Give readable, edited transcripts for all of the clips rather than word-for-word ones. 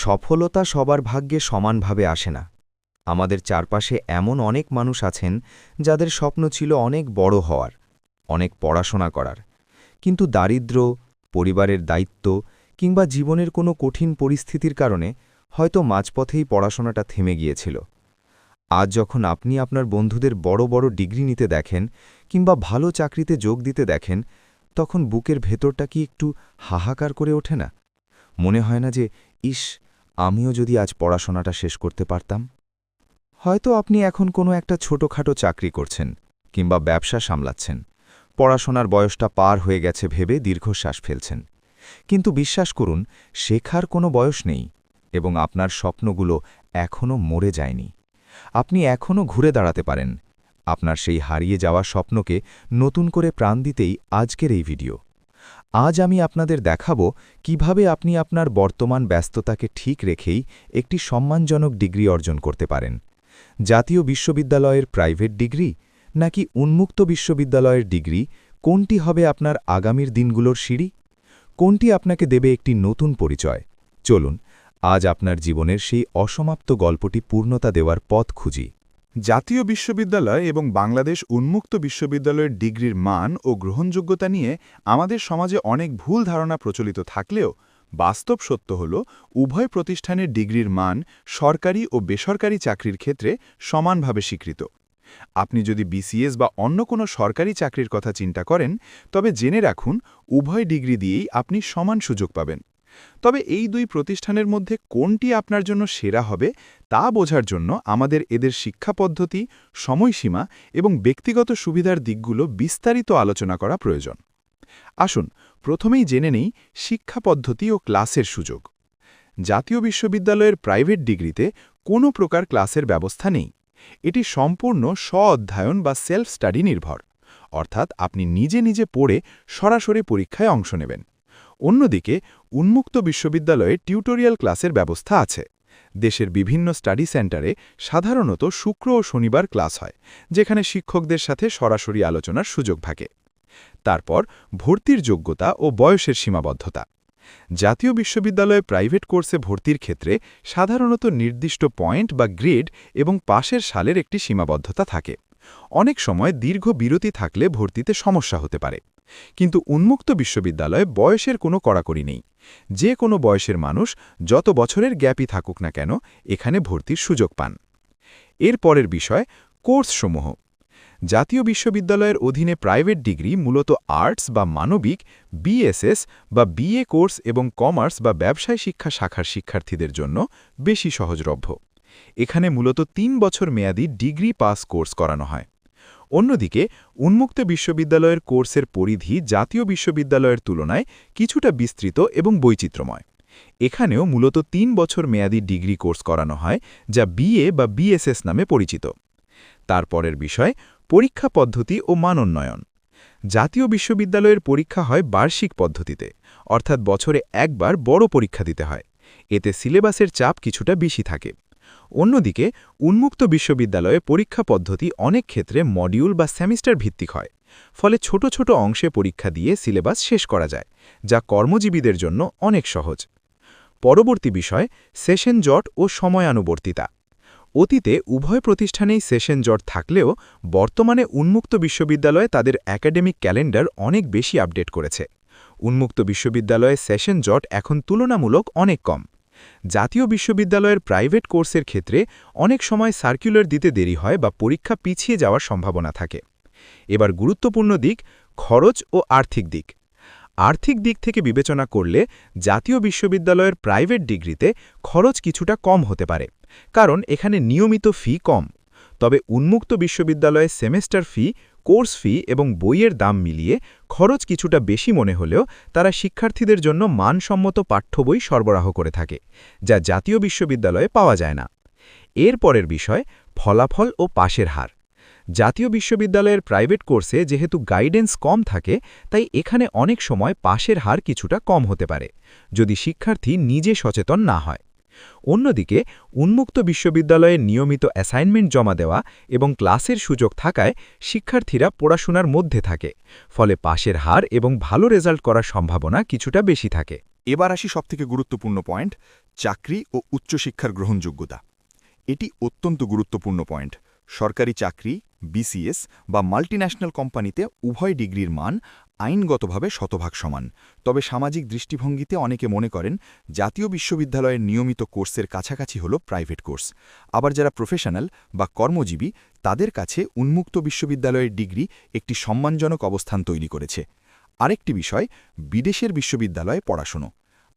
সফলতা সবার ভাগ্যে সমানভাবে আসে না। আমাদের চারপাশে এমন অনেক মানুষ আছেন যাদের স্বপ্ন ছিল অনেক বড় হওয়ার, অনেক পড়াশোনা করার, কিন্তু দারিদ্র্য, পরিবারের দায়িত্ব কিংবা জীবনের কোনো কঠিন পরিস্থিতির কারণে হয়তো মাঝপথেই পড়াশোনাটা থেমে গিয়েছিল। আজ যখন আপনি আপনার বন্ধুদের বড় বড় ডিগ্রি নিতে দেখেন কিংবা ভালো চাকরিতে যোগ দিতে দেখেন, তখন বুকের ভেতরটা কি একটু হাহাকার করে ওঠে না? মনে হয় না যে ইস, আমিও যদি আজ পড়াশোনাটা শেষ করতে পারতাম। হয়তো আপনি এখন কোনো একটা ছোটখাটো চাকরি করছেন কিংবা ব্যবসা সামলাচ্ছেন, পড়াশোনার বয়সটা পার হয়ে গেছে ভেবে দীর্ঘশ্বাস ফেলছেন। কিন্তু বিশ্বাস করুন, শেখার কোনো বয়স নেই এবং আপনার স্বপ্নগুলো এখনও মরে যায়নি। আপনি এখনও ঘুরে দাঁড়াতে পারেন। আপনার সেই হারিয়ে যাওয়া স্বপ্নকে নতুন করে প্রাণ দিতেই আজকের এই ভিডিও। আজ আমি আপনাদের দেখাবো কিভাবে আপনি আপনার বর্তমান ব্যস্ততাকে ঠিক রেখেই একটি সম্মানজনক ডিগ্রি অর্জন করতে পারেন। জাতীয় বিশ্ববিদ্যালয়ের প্রাইভেট ডিগ্রি নাকি উন্মুক্ত বিশ্ববিদ্যালয়ের ডিগ্রি, কোনটি হবে আপনার আগামীর দিনগুলোর সিঁড়ি? কোনটি আপনাকে দেবে একটি নতুন পরিচয়? চলুন আজ আপনার জীবনের সেই অসমাপ্ত গল্পটি পূর্ণতা দেওয়ার পথ খুঁজি। জাতীয় বিশ্ববিদ্যালয় এবং বাংলাদেশ উন্মুক্ত বিশ্ববিদ্যালয়ের ডিগ্রির মান ও গ্রহণযোগ্যতা নিয়ে আমাদের সমাজে অনেক ভুল ধারণা প্রচলিত থাকলেও বাস্তব সত্য হল উভয় প্রতিষ্ঠানের ডিগ্রির মান সরকারি ও বেসরকারি চাকরির ক্ষেত্রে সমানভাবে স্বীকৃত। আপনি যদি বিসিএস বা অন্য কোনো সরকারি চাকরির কথা চিন্তা করেন, তবে জেনে রাখুন উভয় ডিগ্রি দিয়েই আপনি সমান সুযোগ পাবেন। তবে এই দুই প্রতিষ্ঠানের মধ্যে কোনটি আপনার জন্য সেরা হবে তা বোঝার জন্য আমাদের এদের শিক্ষা পদ্ধতি, সময়সীমা এবং ব্যক্তিগত সুবিধার দিকগুলো বিস্তারিত আলোচনা করা প্রয়োজন। আসুন প্রথমেই জেনে নেই শিক্ষা পদ্ধতি ও ক্লাসের সুযোগ। জাতীয় বিশ্ববিদ্যালয়ের প্রাইভেট ডিগ্রিতে কোনো প্রকার ক্লাসের ব্যবস্থা নেই। এটি সম্পূর্ণ স্ব-অধ্যয়ন বা সেলফ স্টাডি নির্ভর, অর্থাৎ আপনি নিজে নিজে পড়ে সরাসরি পরীক্ষায় অংশ নেবেন। অন্যদিকে উন্মুক্ত বিশ্ববিদ্যালয়ে টিউটোরিয়াল ক্লাসের ব্যবস্থা আছে। দেশের বিভিন্ন স্টাডি সেন্টারে সাধারণত শুক্র ও শনিবার ক্লাস হয়, যেখানে শিক্ষকদের সাথে সরাসরি আলোচনার সুযোগ থাকে। তারপর ভর্তির যোগ্যতা ও বয়সের সীমাবদ্ধতা। জাতীয় বিশ্ববিদ্যালয়ে প্রাইভেট কোর্সে ভর্তির ক্ষেত্রে সাধারণত নির্দিষ্ট পয়েন্ট বা গ্রেড এবং পাশের সালের একটি সীমাবদ্ধতা থাকে। অনেক সময় দীর্ঘ বিরতি থাকলে ভর্তিতে সমস্যা হতে পারে। কিন্তু উন্মুক্ত বিশ্ববিদ্যালয়ে বয়সের কোনো কড়াকড়ি নেই। যে কোনো বয়সের মানুষ যত বছরের গ্যাপই থাকুক না কেন, এখানে ভর্তির সুযোগ পান। এর পরের বিষয় কোর্সসমূহ। জাতীয় বিশ্ববিদ্যালয়ের অধীনে প্রাইভেট ডিগ্রি মূলত আর্টস বা মানবিক, বিএসএস বা বিএ কোর্স এবং কমার্স বা ব্যবসায় শিক্ষা শাখার শিক্ষার্থীদের জন্য বেশি সহজলভ্য। এখানে মূলত ৩ বছর মেয়াদী ডিগ্রি পাস কোর্স করানো হয়। অন্যদিকে উন্মুক্ত বিশ্ববিদ্যালয়ের কোর্সের পরিধি জাতীয় বিশ্ববিদ্যালয়ের তুলনায় কিছুটা বিস্তৃত এবং বৈচিত্র্যময়। এখানেও মূলত ৩ বছর মেয়াদী ডিগ্রি কোর্স করানো হয়, যা বিএ বা বিএসএস নামে পরিচিত। তারপরের বিষয় পরীক্ষা পদ্ধতি ও মানোন্নয়ন। জাতীয় বিশ্ববিদ্যালয়ের পরীক্ষা হয় বার্ষিক পদ্ধতিতে, অর্থাৎ বছরে একবার বড় পরীক্ষা দিতে হয়। এতে সিলেবাসের চাপ কিছুটা বেশি থাকে। অন্যদিকে উন্মুক্ত বিশ্ববিদ্যালয়ে পরীক্ষা পদ্ধতি অনেক ক্ষেত্রে মডিউল বা সেমিস্টার ভিত্তিক হয়, ফলে ছোট ছোট অংশে পরীক্ষা দিয়ে সিলেবাস শেষ করা যায়, যা কর্মজীবীদের জন্য অনেক সহজ। পরবর্তী বিষয় সেশন জট ও সময়ানুবর্তিতা। অতীতে উভয় প্রতিষ্ঠানেই সেশন জট থাকলেও বর্তমানে উন্মুক্ত বিশ্ববিদ্যালয়ে তাদের একাডেমিক ক্যালেন্ডার অনেক বেশি আপডেট করেছে। উন্মুক্ত বিশ্ববিদ্যালয়ে সেশন জট এখন তুলনামূলক অনেক কম। জাতীয় বিশ্ববিদ্যালয়ের প্রাইভেট কোর্সের ক্ষেত্রে অনেক সময় সার্কুলার দিতে দেরি হয় বা পরীক্ষা পিছিয়ে যাওয়ার সম্ভাবনা থাকে। এবার গুরুত্বপূর্ণ দিক খরচ ও আর্থিক দিক। আর্থিক দিক থেকে বিবেচনা করলে জাতীয় বিশ্ববিদ্যালয়ের প্রাইভেট ডিগ্রিতে খরচ কিছুটা কম হতে পারে, কারণ এখানে নিয়মিত ফি কম। তবে উন্মুক্ত বিশ্ববিদ্যালয়ে সেমেস্টার ফি, কোর্স ফি এবং বইয়ের দাম মিলিয়ে খরচ কিছুটা বেশি মনে হলেও তারা শিক্ষার্থীদের জন্য মানসম্মত পাঠ্য বই সরবরাহ করে থাকে, যা জাতীয় বিশ্ববিদ্যালয়ে পাওয়া যায় না। এর পরের বিষয় ফলাফল ও পাশের হার। জাতীয় বিশ্ববিদ্যালয়ের প্রাইভেট কোর্সে যেহেতু গাইডেন্স কম থাকে, তাই এখানে অনেক সময় পাশের হার কিছুটা কম হতে পারে, যদি শিক্ষার্থী নিজে সচেতন না হয়। অন্যদিকে উন্মুক্ত বিশ্ববিদ্যালয়ে নিয়মিত অ্যাসাইনমেন্ট জমা দেওয়া এবং ক্লাসের সুযোগ থাকায় শিক্ষার্থীরা পড়াশোনার মধ্যে থাকে, ফলে পাশের হার এবং ভালো রেজাল্ট করার সম্ভাবনা কিছুটা বেশি থাকে। এবার আসি সবথেকে গুরুত্বপূর্ণ পয়েন্ট, চাকরি ও উচ্চশিক্ষার গ্রহণযোগ্যতা। এটি অত্যন্ত গুরুত্বপূর্ণ পয়েন্ট। সরকারি চাকরি, বিসিএস বা মাল্টিন্যাশনাল কোম্পানিতে উভয় ডিগ্রির মান আইনগতভাবে শতভাগ সমান। তবে সামাজিক দৃষ্টিভঙ্গিতে অনেকে মনে করেন জাতীয় বিশ্ববিদ্যালয়ের নিয়মিত কোর্সের কাছাকাছি হল প্রাইভেট কোর্স। আবার যারা প্রফেশনাল বা কর্মজীবী, তাদের কাছে উন্মুক্ত বিশ্ববিদ্যালয়ের ডিগ্রি একটি সম্মানজনক অবস্থান তৈরি করেছে। আরেকটি বিষয়, বিদেশের বিশ্ববিদ্যালয়ে পড়াশোনা।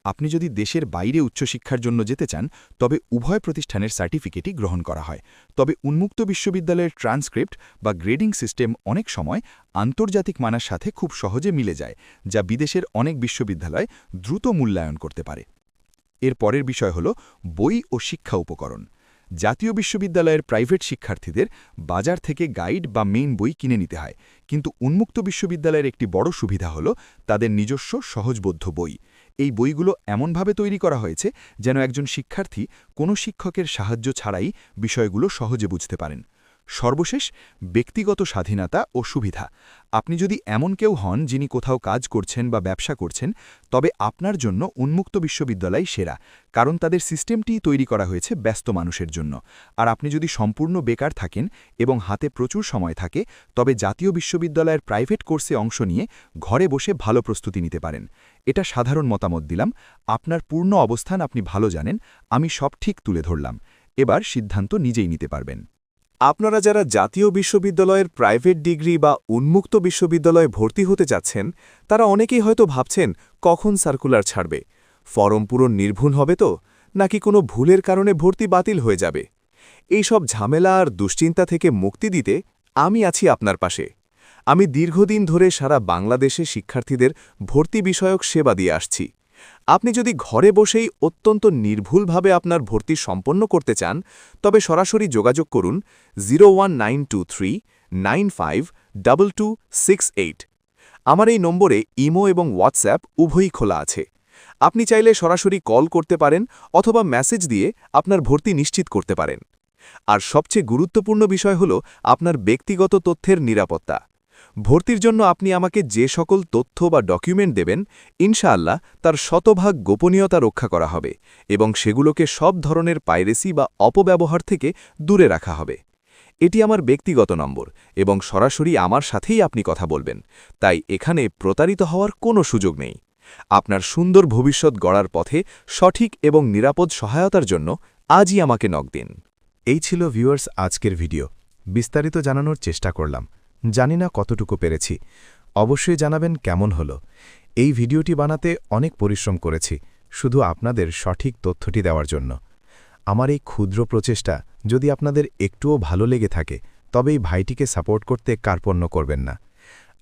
আপনি যদি দেশের বাইরে উচ্চশিক্ষার জন্য যেতে চান, তবে উভয় প্রতিষ্ঠানের সার্টিফিকেটই গ্রহণ করা হয়। তবে উন্মুক্ত বিশ্ববিদ্যালয়ের ট্রান্সক্রিপ্ট বা গ্রেডিং সিস্টেম অনেক সময় আন্তর্জাতিক মানের সাথে খুব সহজে মিলে যায়, যা বিদেশের অনেক বিশ্ববিদ্যালয় দ্রুত মূল্যায়ন করতে পারে। এর পরের বিষয় হল বই ও শিক্ষা উপকরণ। জাতীয় বিশ্ববিদ্যালয়ের প্রাইভেট শিক্ষার্থীদের বাজার থেকে গাইড বা মেইন বই কিনে নিতে হয়, কিন্তু উন্মুক্ত বিশ্ববিদ্যালয়ের একটি বড় সুবিধা হল তাদের নিজস্ব সহজবোধ্য বই। এই বইগুলো এমনভাবে তৈরি করা হয়েছে যেন একজন শিক্ষার্থী কোনো শিক্ষকের সাহায্য ছাড়াই বিষয়গুলো সহজে বুঝতে পারেন। সর্বশেষ, ব্যক্তিগত স্বাধীনতা ও সুবিধা। আপনি যদি এমন কেউ হন যিনি কোথাও কাজ করছেন বা ব্যবসা করছেন, তবে আপনার জন্য উন্মুক্ত বিশ্ববিদ্যালয় সেরা, কারণ তাদের সিস্টেমটিই তৈরি করা হয়েছে ব্যস্ত মানুষের জন্য। আর আপনি যদি সম্পূর্ণ বেকার থাকেন এবং হাতে প্রচুর সময় থাকে, তবে জাতীয় বিশ্ববিদ্যালয়ের প্রাইভেট কোর্সে অংশ নিয়ে ঘরে বসে ভালো প্রস্তুতি নিতে পারেন। এটা সাধারণ মতামত দিলাম, আপনার পূর্ণ অবস্থান আপনি ভালো জানেন, আমি সব ঠিক তুলে ধরলাম। এবার সিদ্ধান্ত নিজেই নিতে পারবেন। আপনারা যারা জাতীয় বিশ্ববিদ্যালয়ের প্রাইভেট ডিগ্রি বা উন্মুক্ত বিশ্ববিদ্যালয়ে ভর্তি হতে যাচ্ছেন, তারা অনেকেই হয়তো ভাবছেন কখন সার্কুলার ছাড়বে, ফরম পূরণ নির্ভুল হবে তো, নাকি কোনো ভুলের কারণে ভর্তি বাতিল হয়ে যাবে। এই সব ঝামেলা আর দুশ্চিন্তা থেকে মুক্তি দিতে আমি আছি আপনার পাশে। আমি দীর্ঘদিন ধরে সারা বাংলাদেশে শিক্ষার্থীদের ভর্তি বিষয়ক সেবা দিয়ে আসছি। আপনি যদি ঘরে বসেই অত্যন্ত নির্ভুলভাবে আপনার ভর্তি সম্পন্ন করতে চান, তবে সরাসরি যোগাযোগ করুন 01923952268। আমার এই নম্বরে ইমো এবং হোয়াটসঅ্যাপ উভয়ই খোলা আছে। আপনি চাইলে সরাসরি কল করতে পারেন অথবা মেসেজ দিয়ে আপনার ভর্তি নিশ্চিত করতে পারেন। আর সবচেয়ে গুরুত্বপূর্ণ বিষয় হল আপনার ব্যক্তিগত তথ্যের নিরাপত্তা। ভর্তির জন্য আপনি আমাকে যে সকল তথ্য বা ডকুমেন্ট দেবেন, ইনশাআল্লাহ তার শতভাগ গোপনীয়তা রক্ষা করা হবে এবং সেগুলোকে সব ধরনের পাইরেসি বা অপব্যবহার থেকে দূরে রাখা হবে। এটি আমার ব্যক্তিগত নম্বর এবং সরাসরি আমার সাথেই আপনি কথা বলবেন, তাই এখানে প্রতারিত হওয়ার কোনো সুযোগ নেই। আপনার সুন্দর ভবিষ্যৎ গড়ার পথে সঠিক এবং নিরাপদ সহায়তার জন্য আজই আমাকে নক দিন। এই ছিল ভিউয়ার্স আজকের ভিডিও। বিস্তারিত জানানোর চেষ্টা করলাম, জানি না কতটুকু পেরেছি। অবশ্যই জানাবেন কেমন হলো। এই ভিডিওটি বানাতে অনেক পরিশ্রম করেছি, শুধু আপনাদের সঠিক তথ্যটি দেওয়ার জন্য। আমার এই ক্ষুদ্র প্রচেষ্টা যদি আপনাদের একটুও ভালো লেগে থাকে, তবে এই ভাইটিকে সাপোর্ট করতে কার্পণ্য করবেন না।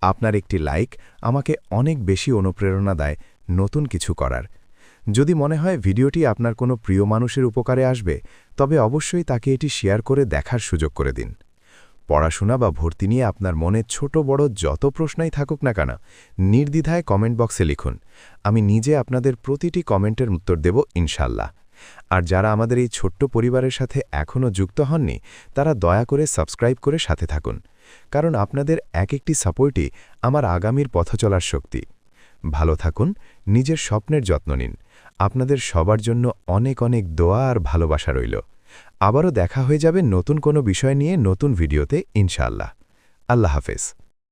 আপনার একটি লাইক আমাকে অনেক বেশি অনুপ্রেরণা দেয় নতুন কিছু করার। যদি মনে হয় ভিডিওটি আপনার কোনো প্রিয় মানুষের উপকারে আসবে, তবে অবশ্যই তাকে এটি শেয়ার করে দেখার সুযোগ করে দিন। পড়াশোনা বা ভর্তি নিয়ে আপনার মনে ছোট বড় যত প্রশ্নই থাকুক না কেন, নির্দ্বিধায় কমেন্ট বক্সে লিখুন। আমি নিজে আপনাদের প্রতিটি কমেন্টের উত্তর দেব ইনশাল্লাহ। আর যারা আমাদের এই ছোট্ট পরিবারের সাথে এখনও যুক্ত হননি, তারা দয়া করে সাবস্ক্রাইব করে সাথে থাকুন, কারণ আপনাদের এক একটি সাপোর্টই আমার আগামীর পথ চলার শক্তি। ভালো থাকুন, নিজের স্বপ্নের যত্ন নিন। আপনাদের সবার জন্য অনেক অনেক দোয়া আর ভালোবাসা রইল। আবারও দেখা হয়ে যাবে নতুন কোনো বিষয় নিয়ে নতুন ভিডিওতে ইনশাআল্লাহ। আল্লাহ হাফেজ।